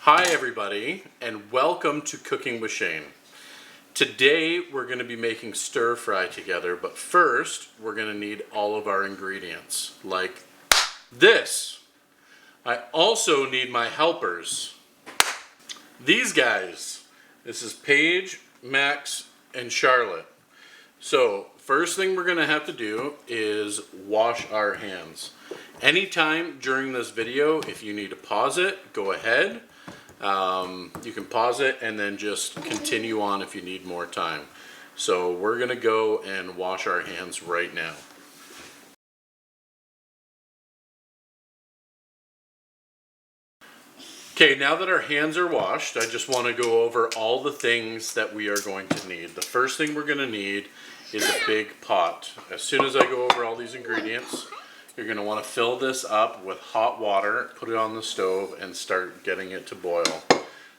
Hi everybody, and welcome to Cooking with Shane. Today we're going to be making stir fry together, but first we're going to need all of our ingredients, like this. I also need my helpers. These guys. This is Paige, Max, and Charlotte. So first thing we're going to have to do is wash our hands. Anytime during this video, if you need to pause it, go ahead. You can pause it and then just continue on if you need more time. So we're going to go and wash our hands right now. Okay, now that our hands are washed, I just want to go over all the things that we are going to need. The first thing we're going to need is a big pot. As soon as I go over all these ingredients, you're going to want to fill this up with hot water, put it on the stove, and start getting it to boil.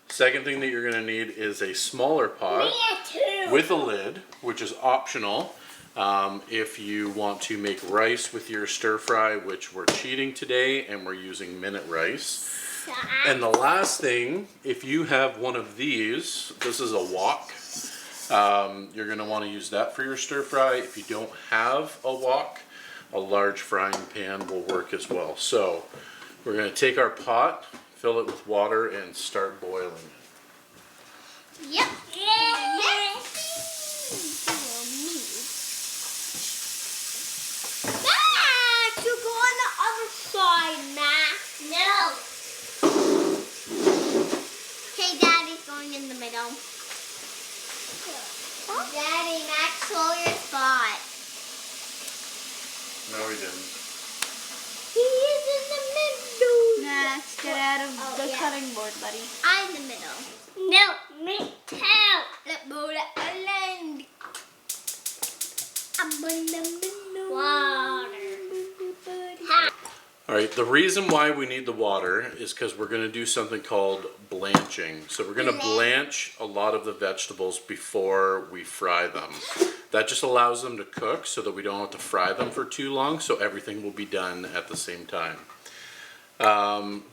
Second thing that you're going to need is a smaller pot with a lid, which is optional if you want to make rice with your stir fry, which we're cheating today and we're using minute rice. And the last thing, if you have one of these, this is a wok. You're going to want to use that for your stir fry. If you don't have a wok, a large frying pan will work as well. So we're going to take our pot, fill it with water, and start boiling it. Yep. Max, you go on the other side, Max. No. Okay, Daddy's going in the middle. Oh. Daddy, Max stole your spot. No, we didn't. He is in the middle. Max, get out of the cutting board, buddy. I'm in the middle. No, me too. I'm in the middle. Water. Alright, the reason why we need the water is because we're going to do something called blanching. So we're going to blanch a lot of the vegetables before we fry them. That just allows them to cook so that we don't have to fry them for too long, so everything will be done at the same time.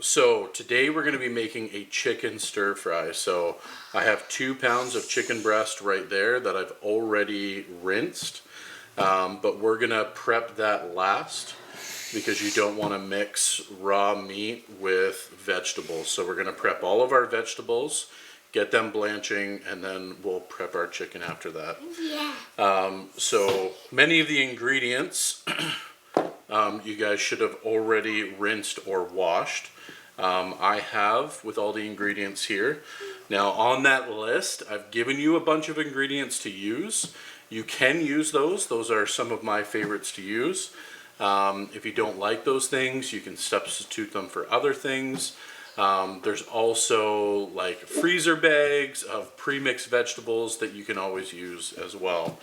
So today we're going to be making a chicken stir fry. So I have 2 pounds of chicken breast right there that I've already rinsed, but we're going to prep that last because you don't want to mix raw meat with vegetables. So we're going to prep all of our vegetables, get them blanching, and then we'll prep our chicken after that. Yeah. So many of the ingredients you guys should have already rinsed or washed. I have with all the ingredients here. Now on that list, I've given you a bunch of ingredients to use. You can use those. Those are some of my favorites to use. If you don't like those things, you can substitute them for other things. There's also like freezer bags of pre-mixed vegetables that you can always use as well.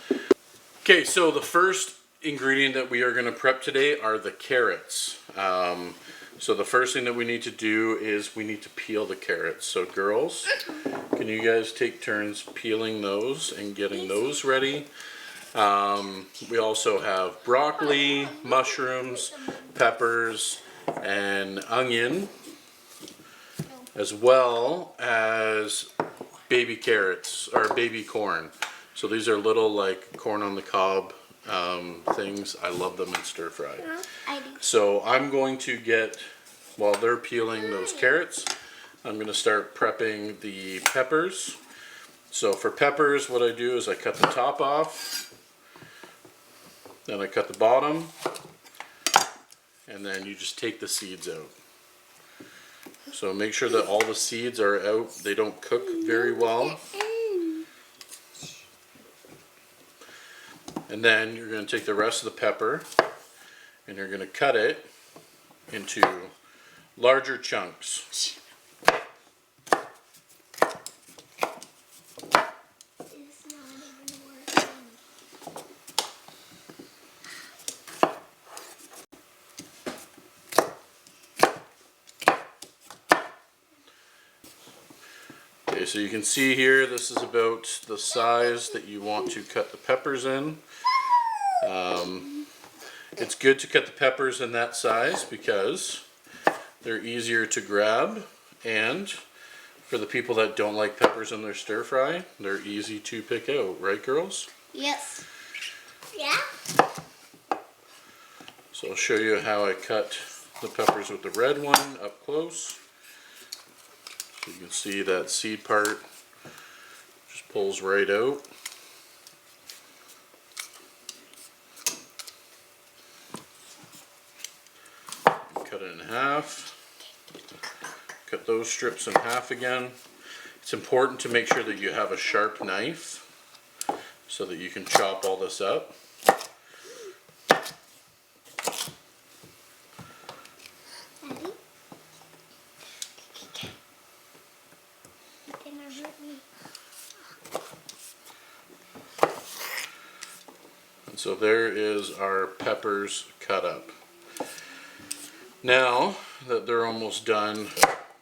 Okay, so the first ingredient that we are going to prep today are the carrots. So the first thing that we need to do is we need to peel the carrots. So girls, can you guys take turns peeling those and getting those ready? We also have broccoli, mushrooms, peppers, and onion, as well as baby carrots or baby corn. So these are little like corn on the cob things. I love them in stir fry. So I'm going to get, while they're peeling those carrots, I'm going to start prepping the peppers. So for peppers, what I do is I cut the top off, then I cut the bottom, and then you just take the seeds out. So make sure that all the seeds are out. They don't cook very well. And then you're going to take the rest of the pepper and you're going to cut it into larger chunks. Okay, so you can see here, this is about the size that you want to cut the peppers in. It's good to cut the peppers in that size because they're easier to grab and For the people that don't like peppers in their stir fry, they're easy to pick out, right girls? Yes. Yeah. So I'll show you how I cut the peppers with the red one up close. So you can see that seed part just pulls right out. Cut it in half. Cut those strips in half again. It's important to make sure that you have a sharp knife so that you can chop all this up. Daddy? You're gonna hurt me. And so there is our peppers cut up. Now that they're almost done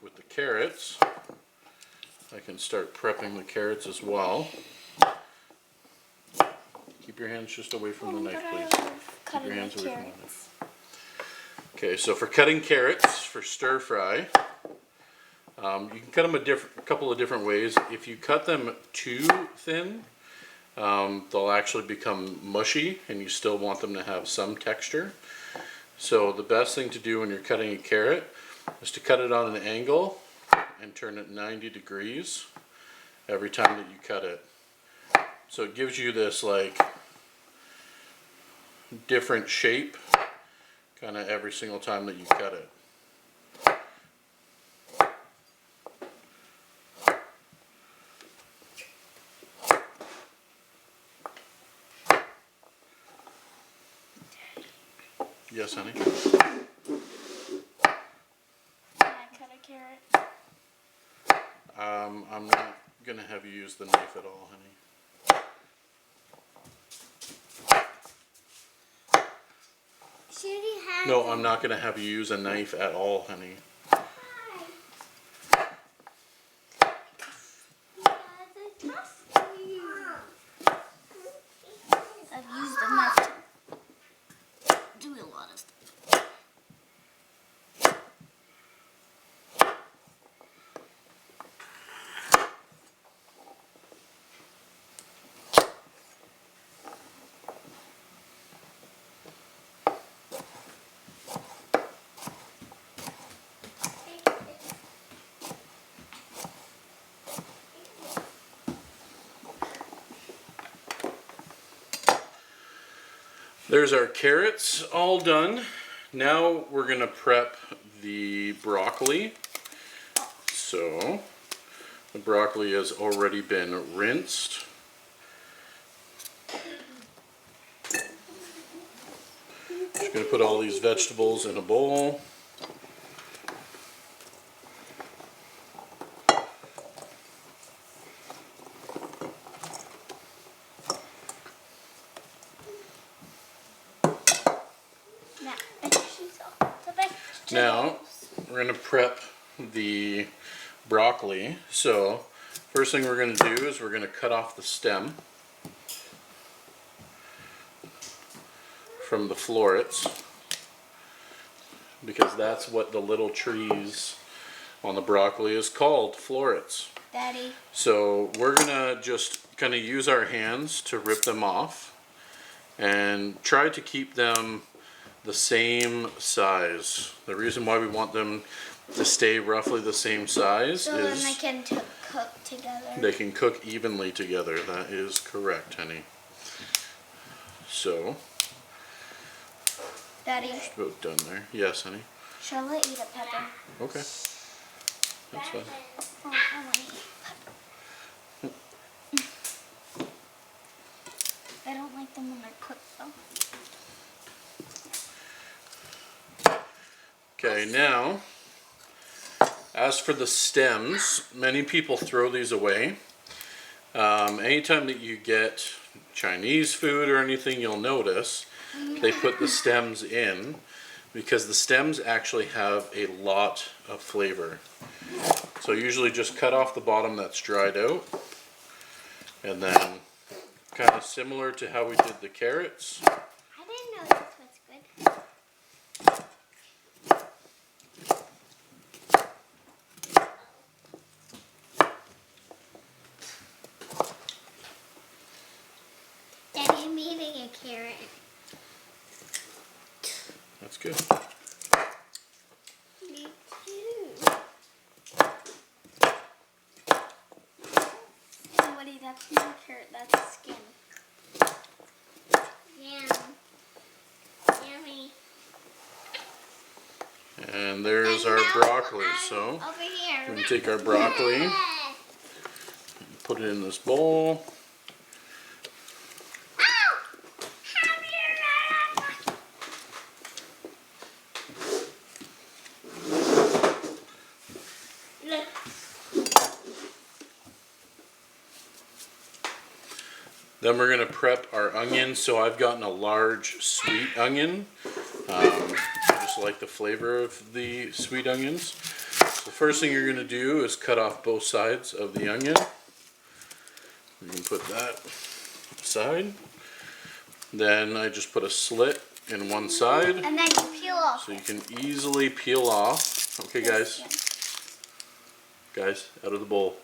with the carrots, I can start prepping the carrots as well. Keep your hands just away from the knife, please. Keep your hands away from the knife. Okay, so for cutting carrots for stir fry, you can cut them a couple of different ways. If you cut them too thin, they'll actually become mushy, and you still want them to have some texture. So the best thing to do when you're cutting a carrot is to cut it on an angle and turn it 90 degrees every time that you cut it. So it gives you this like different shape kind of every single time that you cut it. Yes, honey? Can I cut a carrot? I'm not going to have you use the knife at all, honey. She already has No, it. I'm not going to have you use a knife at all, honey. Why? He has a testy. I've used a knife to do a lot of stuff. There's our carrots all done. Now we're going to prep the broccoli. So the broccoli has already been rinsed. Just going to put all these vegetables in a bowl. Now we're going to prep the broccoli. So first thing we're going to do is we're going to cut off the stem from the florets, because that's what the little trees on the broccoli is called, florets. Daddy. So we're going to just kind of use our hands to rip them off and try to keep them the same size. The reason why we want them to stay roughly the same size So is then they can cook together. they can cook evenly together. That is correct, honey. So, Daddy, about done there. Yes, honey. Charlotte eat a pepper. Okay. That's fine. Oh, I want to eat pepper. I don't like them when they're cooked though. Okay, now, as for the stems, many people throw these away. Anytime that you get Chinese food or anything, you'll notice they put the stems in, because the stems actually have a lot of flavor. So usually just cut off the bottom that's dried out, and then kind of similar to how we did the carrots. I didn't know this was good. good. Me too. Somebody, that's no carrot, that's skin. Yum. Yummy. And there's And our now broccoli. I'm So over here. we're gonna take our broccoli, put it in this bowl. Then we're going to prep our onions. So I've gotten a large sweet onion. I just like the flavor of the sweet onions. So the first thing you're going to do is cut off both sides of the onion. You can put that aside. Then I just put a slit in one side. And then you peel off. So you can easily peel off. Okay, guys. Guys, out of the bowl.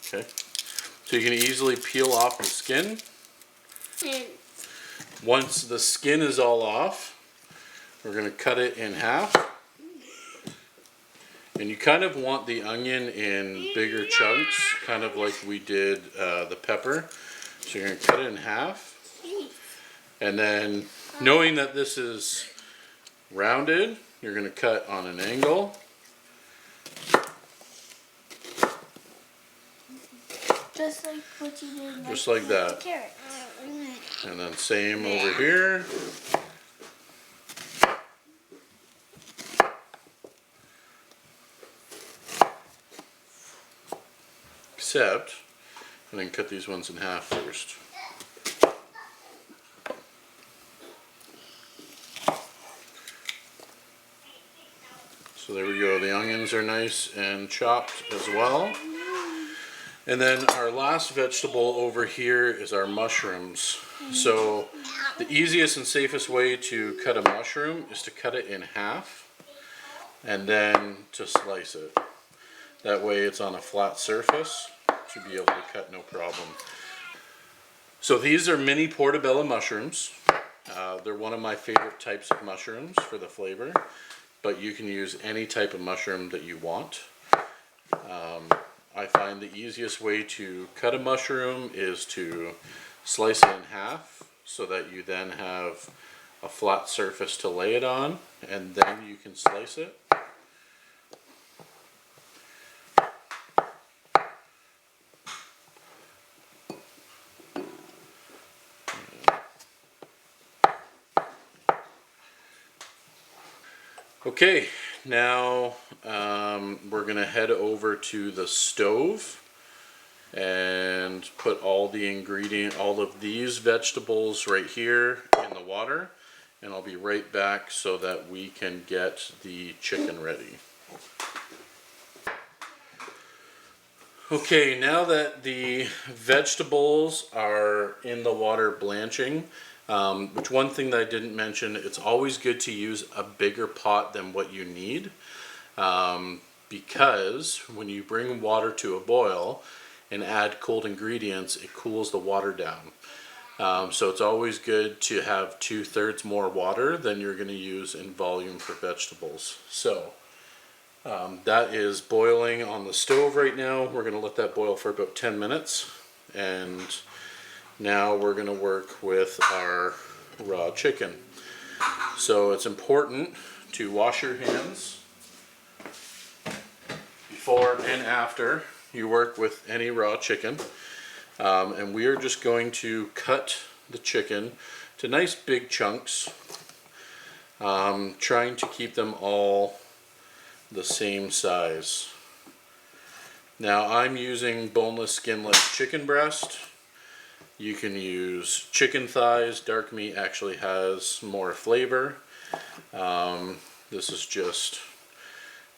Okay. So you can easily peel off the skin. Once the skin is all off, we're going to cut it in half. And you kind of want the onion in bigger chunks, kind of like we did the pepper. So you're going to cut it in half. And then, knowing that this is rounded, you're going to cut on an angle. Just like what you did. Just like that. The carrot. And then same over here. Except, and then cut these ones in half first. So there we go, the onions are nice and chopped as well. And then our last vegetable over here is our mushrooms. So the easiest and safest way to cut a mushroom is to cut it in half and then to slice it. That way it's on a flat surface to be able to cut no problem. So these are mini portobello mushrooms. They're one of my favorite types of mushrooms for the flavor, but you can use any type of mushroom that you want. I find the easiest way to cut a mushroom is to slice it in half so that you then have a flat surface to lay it on, and then you can slice it. Okay, now we're gonna head over to the stove and put all of these vegetables right here in the water, and I'll be right back so that we can get the chicken ready. Okay, now that the vegetables are in the water blanching, which one thing that I didn't mention, it's always good to use a bigger pot than what you need, because when you bring water to a boil and add cold ingredients, it cools the water down. So it's always good to have 2/3 more water than you're going to use in volume for vegetables. So that is boiling on the stove right now. We're going to let that boil for about 10 minutes. And now we're going to work with our raw chicken. So it's important to wash your hands before and after you work with any raw chicken. And we are just going to cut the chicken to nice big chunks, trying to keep them all the same size. Now I'm using boneless, skinless chicken breast. You can use chicken thighs. Dark meat actually has more flavor. This is just,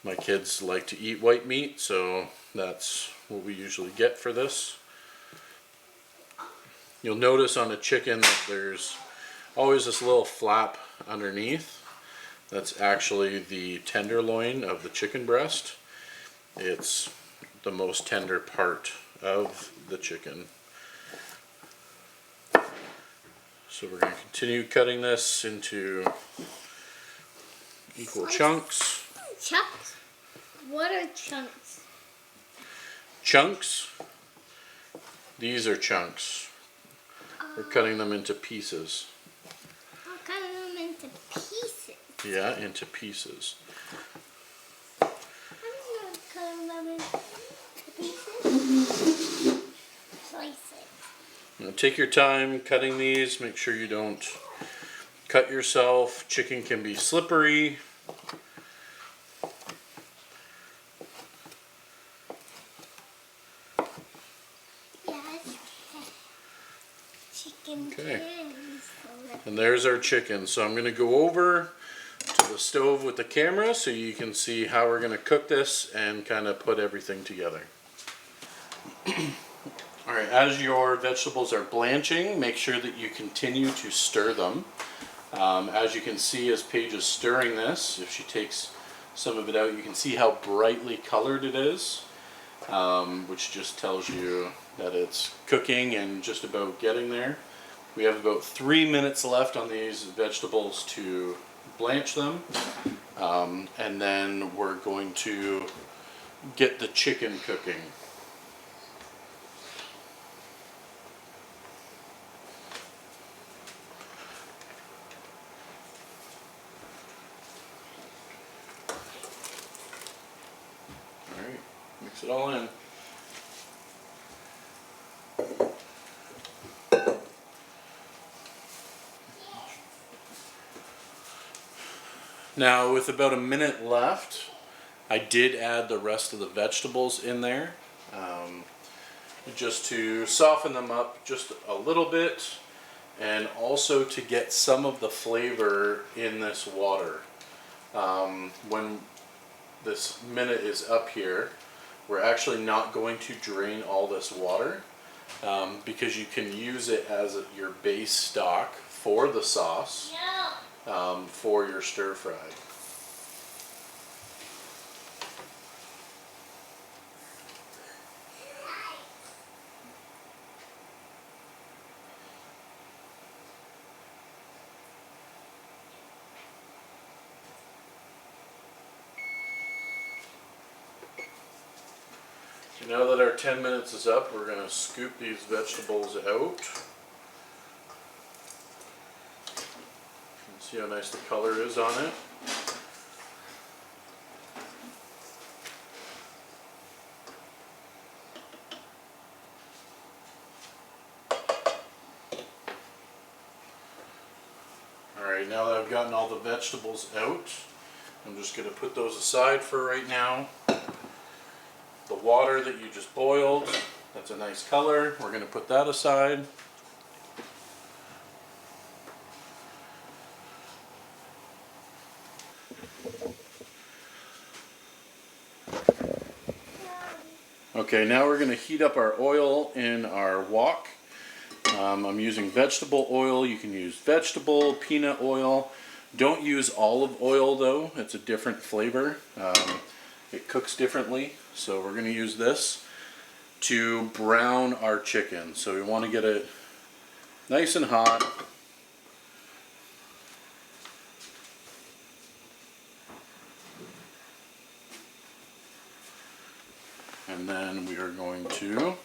my kids like to eat white meat, so that's what we usually get for this. You'll notice on a chicken that there's always this little flap underneath. That's actually the tenderloin of the chicken breast. It's the most tender part of the chicken. So we're going to continue cutting this into Equal chunks. Chunks? What are chunks? Chunks. These are chunks. We're cutting them into pieces. I'm cutting them into pieces. Yeah, into pieces. I'm not cutting them into pieces. Slices. Now take your time cutting these. Make sure you don't cut yourself. Chicken can be slippery. Chicken Okay. cans. And there's our chicken. So I'm going to go over to the stove with the camera so you can see how we're going to cook this and kind of put everything together. Alright, as your vegetables are blanching, make sure that you continue to stir them. As you can see, as Paige is stirring this, if she takes some of it out, you can see how brightly colored it is, which just tells you that it's cooking and just about getting there. We have about 3 minutes left on these vegetables to blanch them, and then we're going to get the chicken cooking. Alright, mix it all in. Now, with about a minute left, I did add the rest of the vegetables in there, just to soften them up just a little bit, and also to get some of the flavor in this water. When this minute is up here, we're actually not going to drain all this water, because you can use it as your base stock for the sauce. For your stir fry. So now that our 10 minutes is up, we're going to scoop these vegetables out. See how nice the color is on it. Alright, now that I've gotten all the vegetables out, I'm just going to put those aside for right now. The water that you just boiled, that's a nice color. We're going to put that aside. Okay, now we're going to heat up our oil in our wok. I'm using vegetable oil. You can use vegetable, peanut oil. Don't use olive oil though, it's a different flavor. It cooks differently, so we're going to use this to brown our chicken. So we want to get it nice and hot. And then we are going to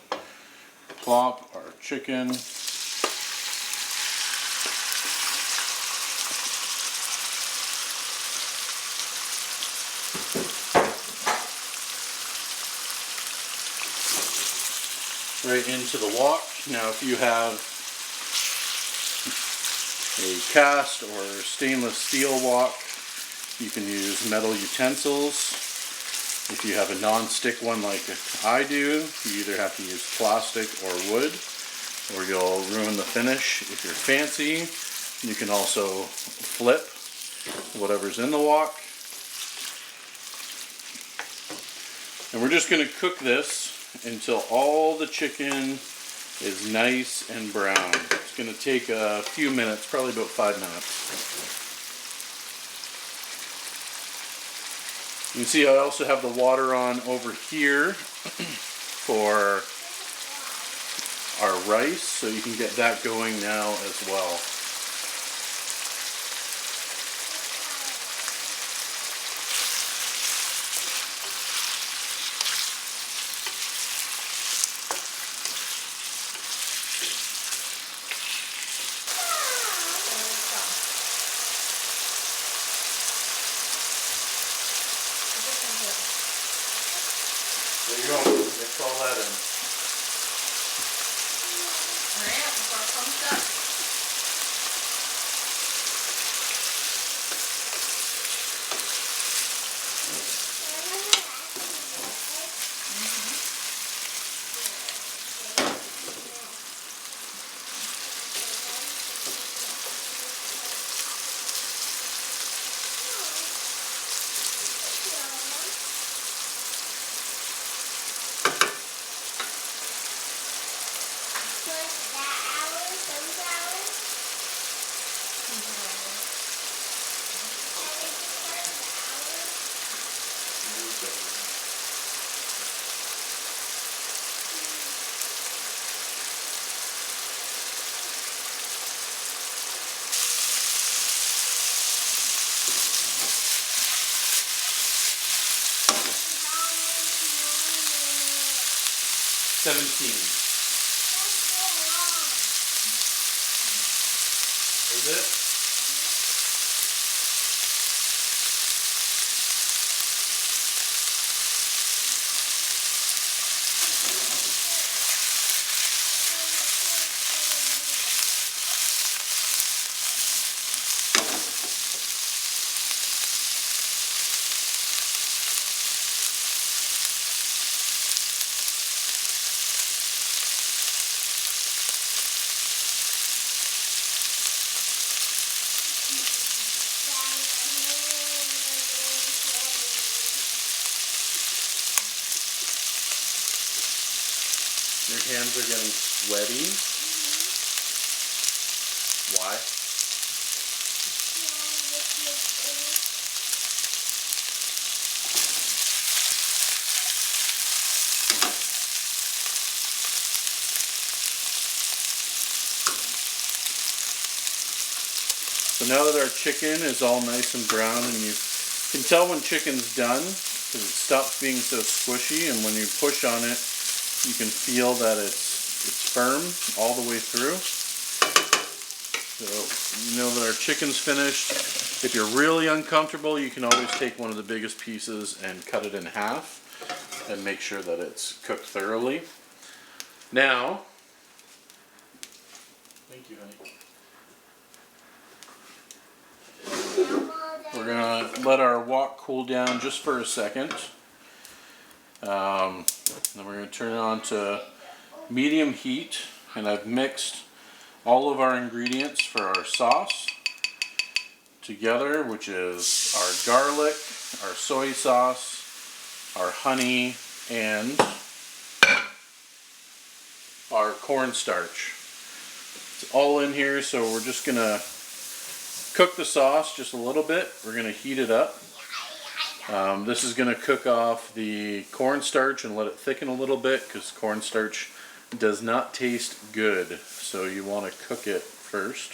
plop our chicken right into the wok. Now if you have a cast or stainless steel wok, you can use metal utensils. If you have a non-stick one like I do, you either have to use plastic or wood, or you'll ruin the finish. If you're fancy, you can also flip whatever's in the wok. And we're just going to cook this until all the chicken is nice and brown. It's going to take a few minutes, probably about 5 minutes. You can see I also have the water on over here for our rice, so you can get that going now as well. There you go. Mix all that in. Hurry up before it comes up. Is it? Your hands are getting sweaty. Why? So now that our chicken is all nice and brown, and you can tell when chicken's done because it stops being so squishy, and when you push on it you can feel that it's firm all the way through. So you know that our chicken's finished. If you're really uncomfortable, you can always take one of the biggest pieces and cut it in half and make sure that it's cooked thoroughly. Now, thank you, honey. We're gonna let our wok cool down just for a second. Then we're going to turn it on to medium heat, and I've mixed all of our ingredients for our sauce together, which is our garlic, our soy sauce, our honey, and our cornstarch. It's all in here, so we're just going to cook the sauce just a little bit. We're going to heat it up. This is going to cook off the cornstarch and let it thicken a little bit, because cornstarch does not taste good, so you want to cook it first.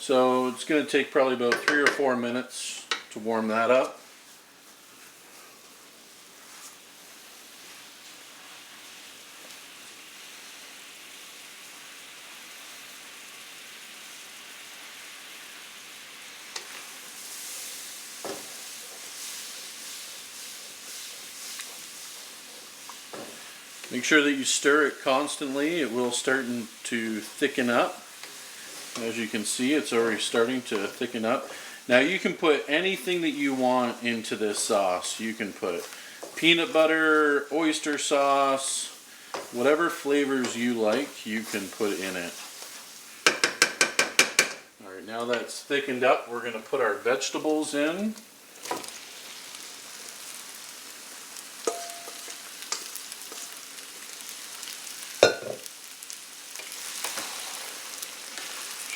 So it's going to take probably about 3 or 4 minutes to warm that up. Make sure that you stir it constantly. It will start to thicken up. As you can see, it's already starting to thicken up. Now you can put anything that you want into this sauce. You can put peanut butter, oyster sauce, whatever flavors you like, you can put in it. Alright, now that's thickened up, we're going to put our vegetables in.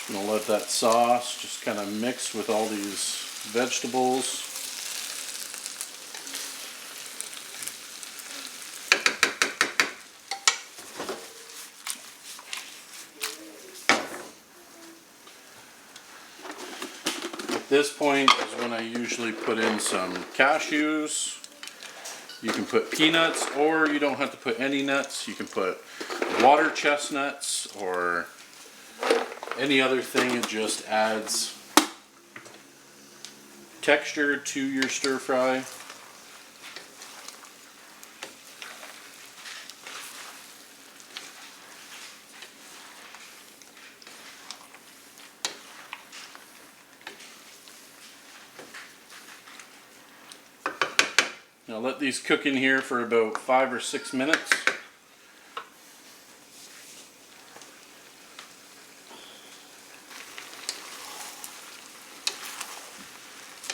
I'm going to let that sauce just kind of mix with all these vegetables. At this point is when I usually put in some cashews. You can put peanuts, or you don't have to put any nuts. You can put water chestnuts or any other thing. It just adds texture to your stir fry. Now let these cook in here for about 5 or 6 minutes.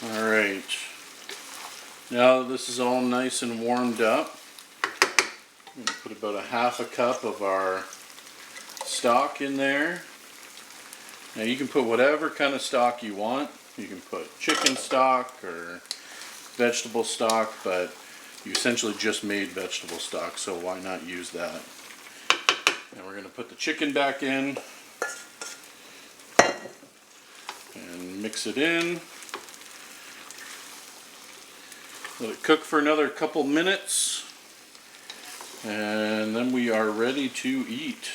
Alright, now this is all nice and warmed up. I'm going to put about a half a cup of our stock in there. Now you can put whatever kind of stock you want. You can put chicken stock or vegetable stock, but you essentially just made vegetable stock, so why not use that? And we're going to put the chicken back in and mix it in. Let it cook for another couple minutes, and then we are ready to eat.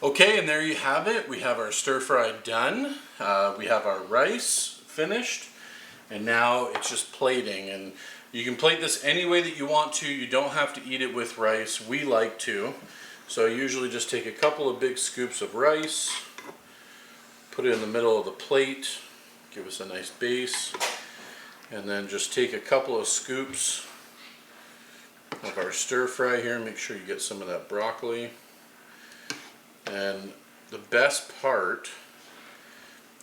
Okay, and there you have it. We have our stir fry done. We have our rice finished, and now it's just plating. And you can plate this any way that you want to. You don't have to eat it with rice. We like to. So I usually just take a couple of big scoops of rice, put it in the middle of the plate, give us a nice base, and then just take a couple of scoops of our stir fry here. Make sure you get some of that broccoli. And the best part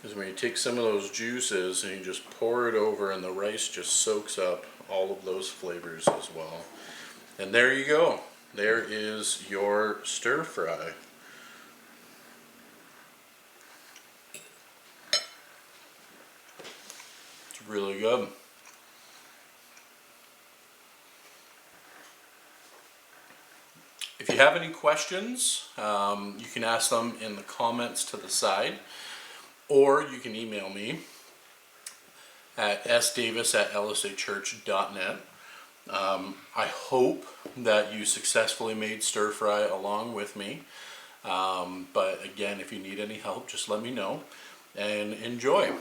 is when you take some of those juices and you just pour it over, and the rice just soaks up all of those flavors as well. And there you go. There is your stir fry. It's really good. If you have any questions, you can ask them in the comments to the side, or you can email me at sdavis@lsachurch.net. I hope that you successfully made stir fry along with me. But again, if you need any help, just let me know, and enjoy.